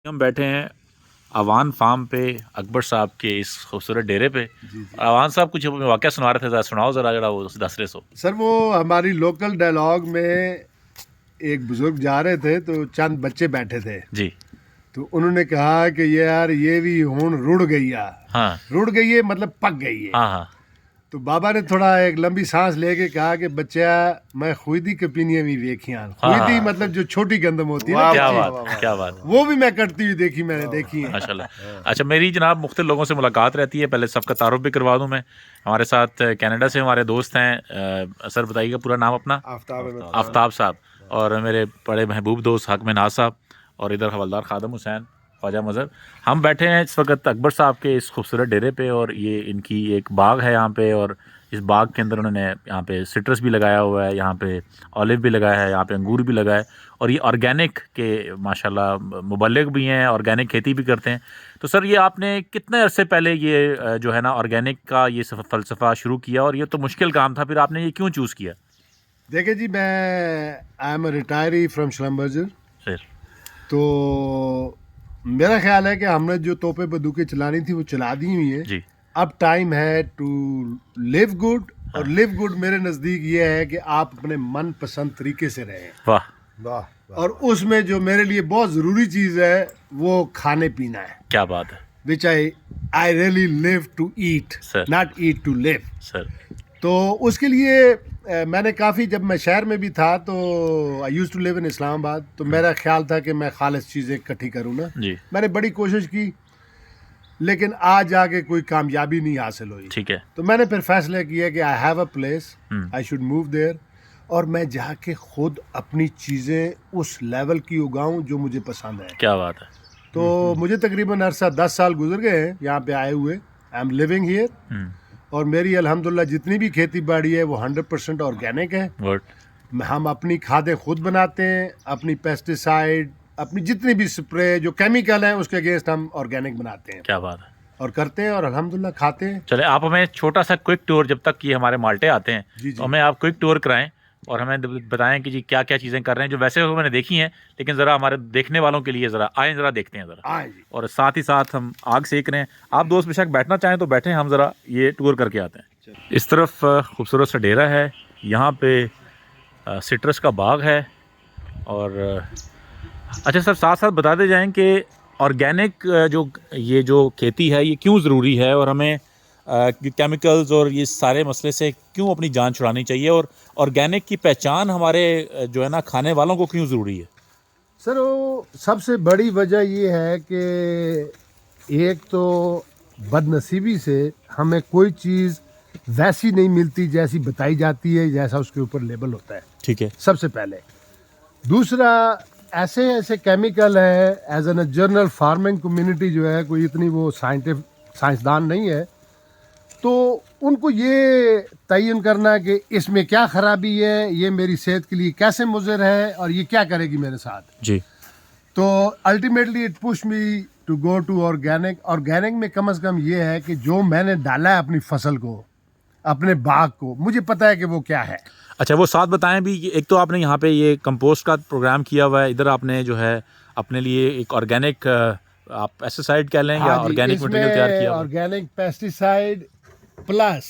हम बैठे हैं अवान फार्म पे अकबर साहब के इस खूबसूरत डेरे पे। अवान साहब कुछ वाक़या सुना रहे थे, ज़रा सुनाओ ज़रा जरा वो दस रहे सो। सर वो हमारी लोकल डायलॉग में एक बुजुर्ग जा रहे थे तो चंद बच्चे बैठे थे। जी। तो उन्होंने कहा कि ये यार ये भी हूण रुड़ गई है। हाँ रुड़ गई है मतलब पक गई है। हाँ हाँ। तो बाबा ने थोड़ा एक लंबी सांस लेके कहा कि बच्चा मैं खुदी कपीनियां भी देखियां। हाँ, खुदी हाँ। मतलब जो छोटी गंदम होती है ना, क्या कच्ची, बात क्या बात। वो भी मैं कटती हुई देखी, मैंने देखी है। माशाल्लाह। अच्छा, मेरी जनाब मुख्तलिफ लोगों से मुलाकात रहती है। पहले सबका तारुफ भी करवा दूं मैं। हमारे साथ कनाडा से हमारे दोस्त हैं। सर बताइएगा पूरा नाम अपना। आफ्ताब साहब। और मेरे बड़े महबूब दोस्त हक में नाज साहब। और इधर हवलदार खादम हुसैन ख्वाजा मज़हर। हम बैठे हैं इस वक्त अकबर साहब के इस खूबसूरत डेरे पे और ये इनकी एक बाग है यहाँ पे। और इस बाग के अंदर उन्होंने यहाँ पे सिट्रस भी लगाया हुआ है, यहाँ पे ऑलिव भी लगाया है, यहाँ पे अंगूर भी लगा है। और ये ऑर्गेनिक के माशाल्लाह मुबल्लिग भी हैं, ऑर्गेनिक खेती भी करते हैं। तो सर ये आपने कितने अरसे पहले ये जो है ना ऑर्गेनिक का ये फ़लसफ़ा शुरू किया, और ये तो मुश्किल काम था, फिर आपने ये क्यों चूज़ किया? देखिए जी, मैं I am retiree from Schlumberger. Sir तो मेरा ख्याल है कि हमने जो तोपे बंदूकें चलानी थी वो चला दी हुई है। जी। अब टाइम है टू लिव गुड। और लिव गुड मेरे नज़दीक ये है कि आप अपने मन पसंद तरीके से रहें। वाह वाह। और उसमें जो मेरे लिए बहुत ज़रूरी चीज़ है वो खाने पीना है। क्या बात है which I really live to eat, sir. Not eat to live. Sir तो उसके लिए मैंने काफ़ी, जब मैं शहर में भी था तो I use to live in Islamabad, तो मेरा ख्याल था कि मैं खालिस चीज़ें इकट्ठी करूँ ना। जी। मैंने बड़ी कोशिश की लेकिन आज आके कोई कामयाबी नहीं हासिल हुई। ठीक है। तो मैंने फिर फैसला किया कि I have a place, I should move there, और मैं जाके खुद अपनी चीज़ें उस लेवल की उगाऊं जो मुझे पसंद है। क्या बात है। तो मुझे तकरीबन अरसा 10 साल गुजर गए हैं यहाँ पे आए हुए। I am living here. और मेरी अल्हम्दुलिल्लाह जितनी भी खेती बाड़ी है वो 100% ऑर्गेनिक है। गुड। हम अपनी खादें खुद बनाते हैं, अपनी पेस्टिसाइड, अपनी जितनी भी स्प्रे जो केमिकल हैं उसके अगेंस्ट हम ऑर्गेनिक बनाते हैं। क्या बात है। और करते हैं और अल्हम्दुलिल्लाह खाते हैं। चले आप हमें छोटा सा क्विक टूर, जब तक ये हमारे माल्टे आते हैं जी तो हमें आप क्विक टूर कराएं और हमें बताएं कि जी क्या क्या चीज़ें कर रहे हैं जो वैसे तो मैंने देखी हैं, लेकिन ज़रा हमारे देखने वालों के लिए ज़रा आएँ, ज़रा देखते हैं ज़रा। आए जी। और साथ ही साथ हम आग सेक रहे हैं। आप दोस्त बेशक बैठना चाहें तो बैठें, हम ज़रा ये टूर करके आते हैं। इस तरफ खूबसूरत सा डेरा है, यहाँ पे सिट्रस का बाग है। और अच्छा सर, साथ साथ बताते जाएं कि ऑर्गेनिक जो खेती है ये क्यों ज़रूरी है, और हमें केमिकल्स और ये सारे मसले से क्यों अपनी जान छुड़ानी चाहिए, और ऑर्गेनिक की पहचान हमारे जो है ना खाने वालों को क्यों ज़रूरी है? सर वो सबसे बड़ी वजह ये है कि एक तो बदनसीबी से हमें कोई चीज़ वैसी नहीं मिलती जैसी बताई जाती है, जैसा उसके ऊपर लेबल होता है। ठीक है। सबसे पहले। दूसरा, ऐसे ऐसे केमिकल है, as an general farming community जो है कोई इतनी वो साइंसदान नहीं है, तो उनको ये तयन करना कि इसमें क्या ख़राबी है, ये मेरी सेहत के लिए कैसे मुज़र है और ये क्या करेगी मेरे साथ। जी। तो ultimately it push me to go to organic. Organic में कम से कम ये है कि जो मैंने डाला है अपनी फसल को, अपने बाग को, मुझे पता है कि वो क्या है। अच्छा, वो साथ बताएं भी। एक तो आपने यहाँ पे ये कंपोस्ट का प्रोग्राम किया हुआ है, इधर आपने जो है अपने लिए एक ऑर्गेनिक आप पेस्टिसाइड कह लें या ऑर्गेनिक मटेरियल तैयार किया हुआ है। ऑर्गेनिक पेस्टिसाइड प्लस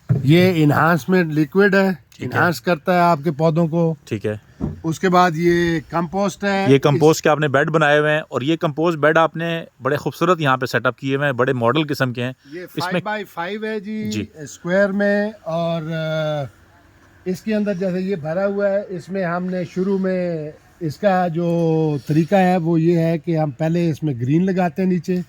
ये इन्हांसमेंट लिक्विड है, इन्हांस करता है आपके पौधों को। ठीक है। उसके बाद ये कंपोस्ट है। ये कंपोस्ट के आपने बेड बनाए हुए हैं, और ये कंपोस्ट बेड आपने बड़े खूबसूरत यहाँ पे सेटअप किए हुए हैं, बड़े मॉडल किस्म के हैं। ये इसमें 5x5 है जी स्क्वायर में। और इसके अंदर जैसे ये भरा हुआ है, इसमें हमने शुरू में इसका जो तरीका है वो ये है कि हम पहले इसमें ग्रीन लगाते हैं नीचे।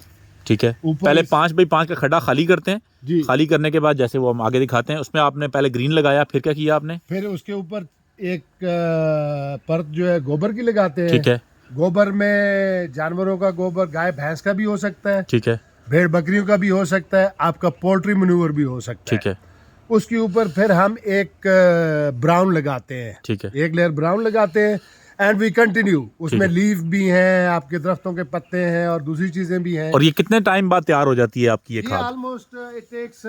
ठीक है। पहले 5x5 का खड्डा खाली करते हैं जी। खाली करने के बाद जैसे वो हम आगे दिखाते हैं, उसमें आपने पहले ग्रीन लगाया, फिर क्या किया आपने? फिर उसके ऊपर एक परत जो है गोबर की लगाते हैं। ठीक है। गोबर में जानवरों का गोबर, गाय भैंस का भी हो सकता है, ठीक है। भेड़ बकरियों का भी हो सकता है, आपका पोल्ट्री मनूवर भी हो सकता है। ठीक है। उसके ऊपर फिर हम एक ब्राउन लगाते हैं। ठीक है। एक लेयर ब्राउन लगाते हैं एंड वी कंटिन्यू। उसमें लीफ भी हैं, आपके दरख्तों के पत्ते हैं और दूसरी चीजें भी हैं। और ये कितने टाइम बाद तैयार हो जाती है आपकी ये खाद? ऑलमोस्ट इट टेक्स,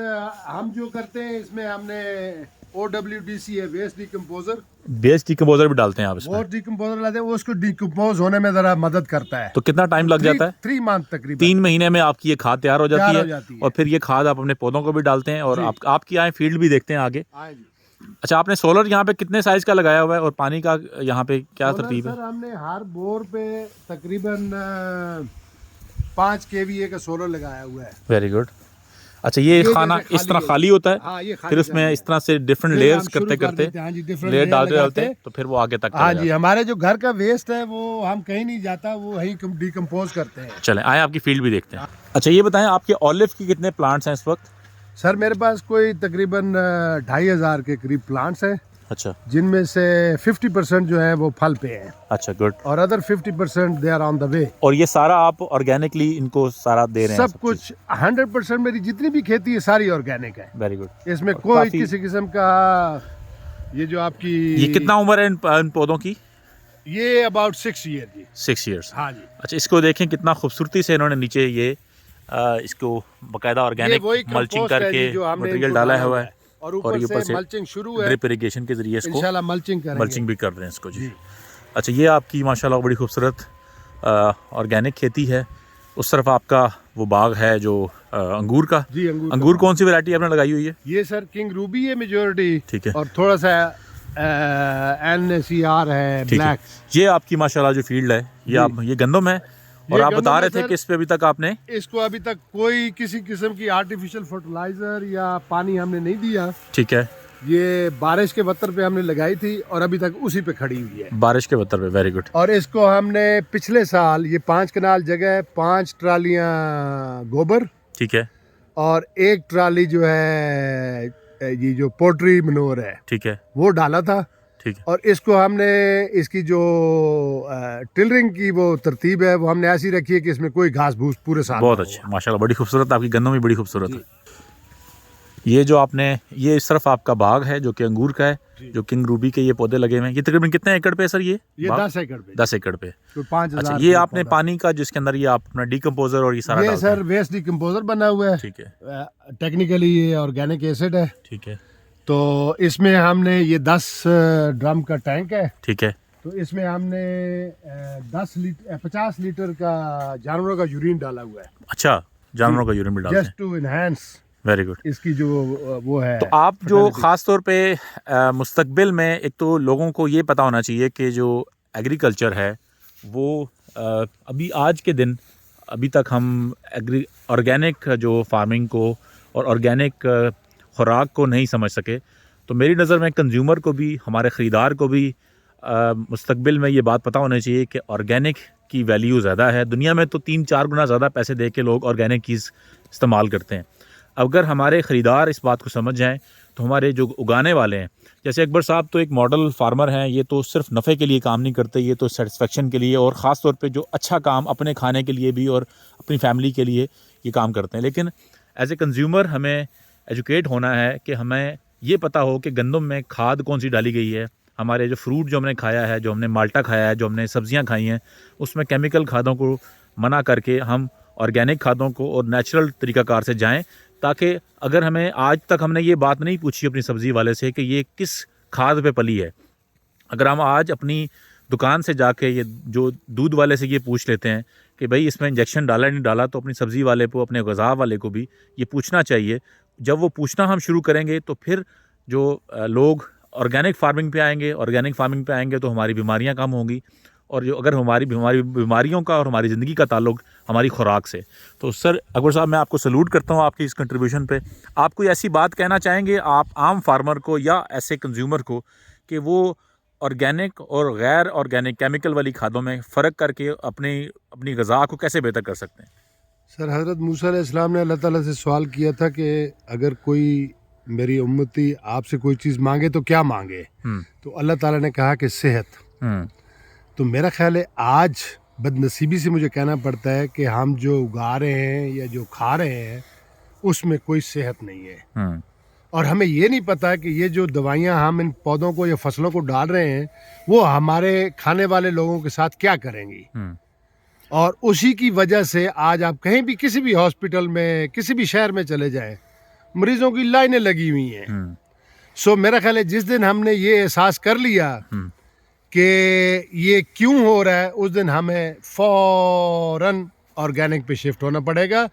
हम जो करते हैं इसमें हमने OWDC है, वेस्ट डिकम्पोजर। बेस्ट डिकम्पोजर भी डालते हैं आप इसमें? वो डिकम्पोजर लाते हैं, वो उसको डिकम्पोज होने में जरा मदद करता है। तो कितना टाइम लग जाता है? 3 मंथ तकरीबन। 3 महीने में आपकी ये खाद तैयार हो जाती है और फिर ये खाद आप अपने पौधों को भी डालते हैं और आपकी आए फील्ड भी देखते हैं आगे। अच्छा, आपने सोलर यहाँ पे कितने साइज का लगाया हुआ है और पानी का यहाँ पे क्या तरतीब है? सर हमने हर बोर पे तकरीबन 5 kVA का सोलर लगाया हुआ है। Very good. अच्छा, ये खाना इस तरह खाली होता है? हाँ, ये फिर उसमें इस तरह से डिफरेंट लेयर्स करते लेयर डालते हैं तो फिर वो आगे तक। हाँ जी, हमारे जो घर का वेस्ट है वो हम कहीं नहीं जाता, वो वहीं डिकम्पोज करते हैं। चलें आए आपकी फील्ड भी देखते हैं। अच्छा, ये बताएं आपके ऑलिव की कितने प्लांट्स हैं इस वक्त? सर मेरे पास कोई तकरीबन 2500 के करीब प्लांट्स हैं। अच्छा, जिनमें से 50% जो है वो फल पे हैं। अच्छा, गुड। और other 50% they are on the way. और ये सारा आप ऑर्गेनिकली इनको सारा दे रहे हैं? सब कुछ 100% मेरी जितनी भी खेती है सारी ऑर्गेनिक है। Very good. इसमें कोई किसी किस्म का ये जो आपकी ये कितना उम्र है इन पौधों की? ये अबाउट 6 ईयर जी। 6 ईयर्स। हाँ जी। अच्छा, इसको देखें कितना खूबसूरती से इन्होंने नीचे ये इसको बाकायदा ऑर्गेनिक मल्चिंग करके मटेरियल डाला हुआ है और ऊपर से मल्चिंग शुरू है, ड्रिप इरिगेशन के जरिए इसको इंशाल्लाह मल्चिंग भी कर रहे हैं इसको जी। अच्छा, ये आपकी माशाल्लाह बड़ी खूबसूरत ऑर्गेनिक खेती है। उस तरफ आपका वो बाग है जो अंगूर का। जी, अंगूर कौन सी वैरायटी आपने लगाई हुई है? ये सर किंग रूबी है मेजॉरिटी। ठीक है। और थोड़ा सा NCR है ब्लैक। ये आपकी माशाल्लाह जो फील्ड है ये गंदम है और आप बता रहे थे कि इस पे अभी तक आपने इसको अभी तक कोई किसी किस्म की आर्टिफिशियल फर्टिलाइजर या पानी हमने नहीं दिया। ठीक है। ये बारिश के बत्तर पे हमने लगाई थी और अभी तक उसी पे खड़ी हुई है। बारिश के बत्तर पे, वेरी गुड। और इसको हमने पिछले साल ये 5 कनाल जगह 5 ट्रालियां गोबर, ठीक है, और 1 ट्राली जो है ये जो पोल्ट्री मनोर है, ठीक है, वो डाला था। ठीक है। और इसको हमने इसकी जो टिलरिंग की वो तरतीब है वो हमने ऐसी रखी है कि इसमें कोई घास भूस पूरे साल। बहुत अच्छा, माशाल्लाह बड़ी खूबसूरत आपकी गंदम भी बड़ी खूबसूरत है। ये जो आपने ये इस तरफ आपका बाग है जो कि अंगूर का है, जो किंग रूबी के ये पौधे लगे हुए हैं। ये तकरीबन कितने एकड़ पे है सर? ये 10 एकड़ पे। 10 एकड़ पे। तो 5000। अच्छा, ये आपने पानी का जिसके अंदर ये आप अपना डिकम्पोजर और ये सारा ये सर वेस्ट डिकम्पोजर बना हुआ है। ठीक है। टेक्निकली ये ऑर्गेनिक एसिड है। ठीक है। तो इसमें हमने ये 10 ड्रम का टैंक है। ठीक है। तो इसमें हमने 50 लीटर का जानवरों का यूरिन डाला हुआ है। अच्छा, जानवरों का यूरिन भी डालते हैं just to enhance. Very good. इसकी जो वो है। तो आप जो ख़ास तौर पे मुस्तकबिल में एक तो लोगों को ये पता होना चाहिए कि जो एग्रीकल्चर है वो अभी आज के दिन अभी तक हम ऑर्गेनिक जो फार्मिंग को और ऑर्गेनिक खुराक को नहीं समझ सके। तो मेरी नज़र में कंज्यूमर को भी, हमारे ख़रीदार को भी मुस्तकबिल में ये बात पता होनी चाहिए कि ऑर्गेनिक की वैल्यू ज़्यादा है। दुनिया में तो 3-4 गुना ज़्यादा पैसे दे के लोग ऑर्गेनिक चीज़ इस्तेमाल करते हैं। अगर हमारे ख़रीदार इस बात को समझ जाएं तो हमारे जो उगाने वाले हैं, जैसे अकबर साहब तो एक मॉडल फार्मर हैं, ये तो सिर्फ नफ़े के लिए काम नहीं करते, ये तो सेटिस्फेक्शन के लिए और ख़ास तौर पे जो अच्छा काम अपने खाने के लिए भी और अपनी फैमिली के लिए ये काम करते हैं। लेकिन एज ए कंज्यूमर हमें एजुकेट होना है कि हमें ये पता हो कि गंदम में खाद कौन सी डाली गई है। हमारे जो फ्रूट जो हमने खाया है, जो हमने माल्टा खाया है, जो हमने सब्जियां खाई हैं, उसमें केमिकल खादों को मना करके हम ऑर्गेनिक खादों को और नेचुरल तरीक़ाकार से जाएं, ताकि अगर हमें आज तक हमने ये बात नहीं पूछी अपनी सब्ज़ी वाले से कि ये किस खाद पे पली है, अगर हम आज अपनी दुकान से जाके ये जो दूध वाले से ये पूछ लेते हैं कि भाई इसमें इंजेक्शन डाला नहीं डाला, तो अपनी सब्ज़ी वाले को, अपने ग़िज़ा वाले को भी ये पूछना चाहिए। जब वो पूछना हम शुरू करेंगे तो फिर जो लोग ऑर्गेनिक फार्मिंग पे आएंगे, ऑर्गेनिक फार्मिंग पे आएंगे तो हमारी बीमारियां कम होंगी। और जो अगर हमारी बीमारियों का और हमारी ज़िंदगी का ताल्लुक हमारी खुराक से। तो सर अकबर साहब, मैं आपको सैल्यूट करता हूँ आपकी इस कंट्रीब्यूशन पे। आप कोई ऐसी बात कहना चाहेंगे आप आम फार्मर को या ऐसे कंज्यूमर को कि वो ऑर्गेनिक और गैर ऑर्गेनिक केमिकल वाली खादों में फ़र्क करके अपनी ग़िज़ा को कैसे बेहतर कर सकते हैं? सर हज़रत मूसा अलैहिस्सलाम ने अल्लाह ताला से सवाल किया था कि अगर कोई मेरी उम्मती आपसे कोई चीज़ मांगे तो क्या मांगे? तो अल्लाह ताला ने कहा कि सेहत। तो मेरा ख्याल है आज बदनसीबी से मुझे कहना पड़ता है कि हम जो उगा रहे हैं या जो खा रहे हैं उसमें कोई सेहत नहीं है। और हमें ये नहीं पता कि ये जो दवाइयाँ हम इन पौधों को या फसलों को डाल रहे हैं वो हमारे खाने वाले लोगों के साथ क्या करेंगी। और उसी की वजह से आज आप कहीं भी किसी भी हॉस्पिटल में किसी भी शहर में चले जाएं, मरीजों की लाइनें लगी हुई हैं। सो मेरा ख्याल है जिस दिन हमने ये एहसास कर लिया कि ये क्यों हो रहा है, उस दिन हमें फौरन ऑर्गेनिक पे शिफ्ट होना पड़ेगा।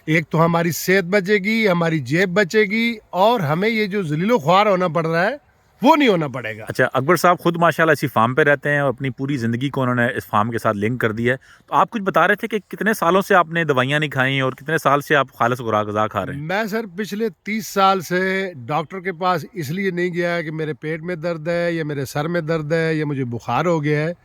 एक तो हमारी सेहत बचेगी, हमारी जेब बचेगी, और हमें ये जो जलीलो ख्वार होना पड़ रहा है वो नहीं होना पड़ेगा। अच्छा, अकबर साहब खुद माशाल्लाह इसी फार्म पे रहते हैं और अपनी पूरी ज़िंदगी को उन्होंने इस फार्म के साथ लिंक कर दिया है। तो आप कुछ बता रहे थे कि कितने सालों से आपने दवाइयाँ नहीं खाई और कितने साल से आप खालिस खुराक ग़िज़ा खा रहे हैं? मैं सर पिछले 30 साल से डॉक्टर के पास इसलिए नहीं गया कि मेरे पेट में दर्द है या मेरे सर में दर्द है या मुझे बुखार हो गया है।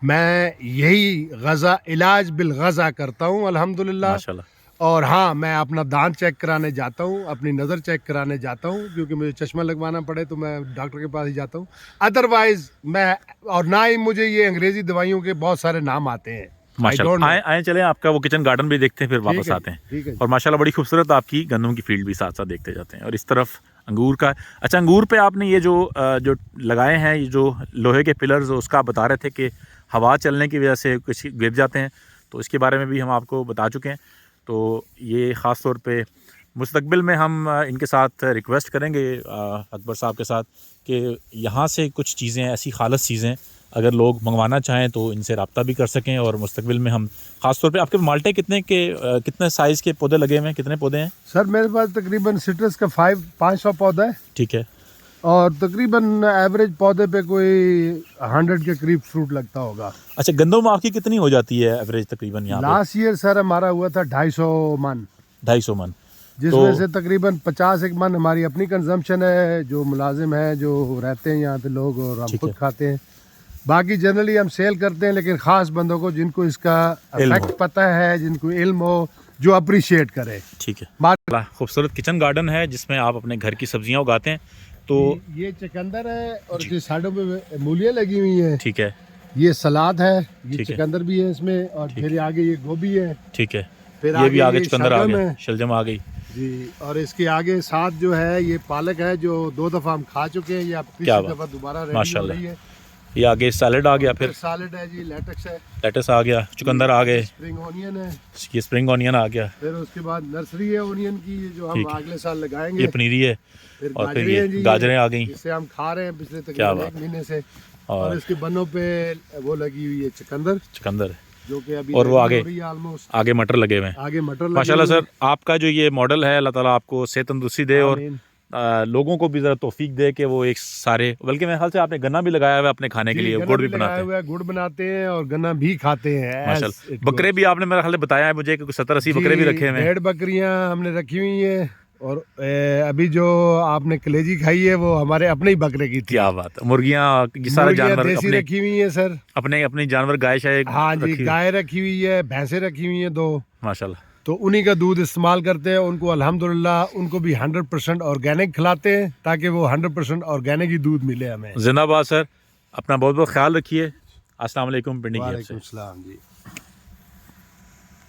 मैं यही गज़ा इलाज बिल गज़ा करता हूँ अल्हम्दुलिल्लाह। माशाल्लाह। और हाँ, मैं अपना दांत चेक कराने जाता हूँ, अपनी नज़र चेक कराने जाता हूँ, क्योंकि मुझे चश्मा लगवाना पड़े तो मैं डॉक्टर के पास ही जाता हूँ। अदरवाइज़ मैं, और ना ही मुझे ये अंग्रेज़ी दवाइयों के बहुत सारे नाम आते हैं। माशाल्लाह, आए चलें आपका वो किचन गार्डन भी देखते हैं, फिर वापस आते हैं। और माशाल्लाह बड़ी खूबसूरत आपकी गंदम की फील्ड भी साथ साथ देखते जाते हैं। और इस तरफ अंगूर का, अच्छा अंगूर पे आपने ये जो लगाए हैं, ये जो लोहे के पिलर्स, उसका आप बता रहे थे कि हवा चलने की वजह से कुछ गिर जाते हैं, तो इसके बारे में भी हम आपको बता चुके हैं। तो ये ख़ास तौर पे मुस्तकबिल में हम इनके साथ रिक्वेस्ट करेंगे अकबर साहब के साथ कि यहाँ से कुछ चीज़ें, ऐसी खालस चीज़ें अगर लोग मंगवाना चाहें तो इनसे रब्ता भी कर सकें। और मुस्तकबिल में हम ख़ास तौर पे, आपके माल्टे कितने साइज़ के पौधे लगे हुए हैं, कितने पौधे हैं? सर मेरे पास तकरीबन सिट्रस का 500 पौधा है। ठीक है। और तकरीबन एवरेज पौधे पे कोई 100 के करीब फ्रूट लगता होगा। अच्छा, गंदम आपकी कितनी हो जाती है एवरेज तकरीबन यहाँ? लास्ट ईयर सर हमारा हुआ था 250 मन। 250 मन, जिसमें से तकरीबन 50 मन हमारी अपनी कंजम्पशन है, जो मुलाजिम है, जो रहते हैं यहाँ पे लोग, और हम खुद खाते हैं। बाकी जनरली हम सेल करते हैं, लेकिन ख़ास बंदों को जिनको इसका इफेक्ट पता है, जिनको इल्म हो, जो अप्रिशिएट करे। ठीक है। खूबसूरत किचन गार्डन है जिसमें आप अपने घर की सब्जियाँ उगाते हैं। तो ये चुकंदर है और इसके साइडों पे मूलियाँ लगी हुई हैं। ठीक है। ये सलाद है, ये चुकंदर भी है इसमें, और फिर आगे ये गोभी है। ठीक है। फिर ये भी आगे चुकंदर आ गया, शलजम आ गई जी। और इसके आगे साथ जो है ये पालक है, जो 2 दफ़ा हम खा चुके हैं, ये अब तीसरी दफ़ा दोबारा रेडी हो रही है। ये आगे सैलेड आ गया, फिर सैलेड है जी, लेटक्स है, लेटस आ गया, चुकंदर आ गए, स्प्रिंग ऑनियन है, ये स्प्रिंग ऑनियन आ गया। फिर उसके बाद नर्सरी है ऑनियन की, जो हम अगले साल लगाएंगे। ये पनीरी है, और फिर ये गाजरें आ गई, जिससे हम खा रहे हैं पिछले तकरीबन 1 महीने से। और इसके बनों पे वो लगी हुई है चुकंदर, जो कि अभी, और वो आगे मटर लगे हुए हैं। आगे मटर माशाल्लाह सर, आपका जो ये मॉडल है, अल्लाह ताला आपको सेहत तंदुरुस्ती दे और लोगों को भी ज़रा तौफीक दे कि वो एक सारे, बल्कि मेरे ख्याल से आपने गन्ना भी लगाया हुआ है अपने खाने के लिए, गुड़ भी बनाते हैं। गुड़ बनाते हैं और गन्ना भी खाते हैं माशाल्लाह। बकरे भी आपने मेरा ख्याल बताया है मुझे कि 70-80 बकरे भी रखे हुए हैं। 1.5 बकरियां हमने रखी हुई हैं, और अभी जो आपने कलेजी खाई है वो हमारे अपने ही बकरे की थी। क्या बात है। मुर्गियाँ, सारे जानवर देसी रखी हुई है सर, अपने जानवर, गाय शायद? हाँ जी, गाय रखी हुई है, भैंसें रखी हुई है 2 माशाल्लाह। तो उन्हीं का दूध इस्तेमाल करते हैं। उनको अल्हम्दुलिल्लाह उनको भी 100% ऑर्गेनिक खिलाते हैं, ताकि वो 100% ऑर्गेनिक ही दूध मिले हमें। जिंदाबाद सर, अपना बहुत बहुत ख्याल रखिए। अस्सलाम वालेकुम। पिंडी वालेकुम सलाम जी।